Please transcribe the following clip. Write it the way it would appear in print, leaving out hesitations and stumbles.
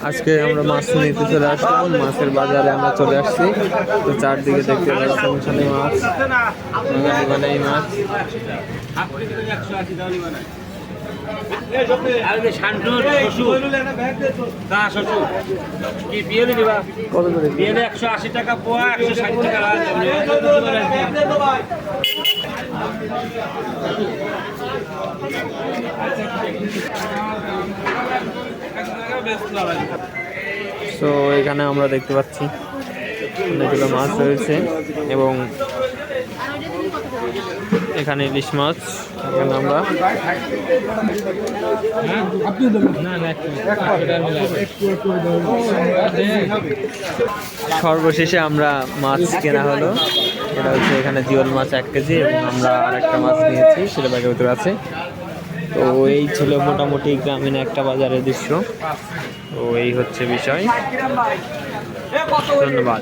আজকে আমরা মাছ নিতে চলে আসলাম, মাছের বাজারে আমরা চলে আসছি। তো চারদিকে দেখতে পাচ্ছেন এখানে মাছ, মানে এই মাছ কত করে? 180 টাকা পোয়া, 160 টাকা। তো এখানে আমরা দেখতে পাচ্ছি অনেকগুলো মাছ রয়েছে এবং এখানে ইলিশ মাছ। এখানে আমরা সর্বশেষে আমরা মাছ কেনা হলো। এটা হচ্ছে এখানে জিওল মাছ 1 কেজি এবং আমরা আরেকটা মাছ নিয়েছি, সেটা ব্যাগের ভিতরে আছে। তো এই ছিল মোটামুটি গ্রামীণ একটা বাজারের দৃশ্য। তো এই হচ্ছে বিষয়। ধন্যবাদ।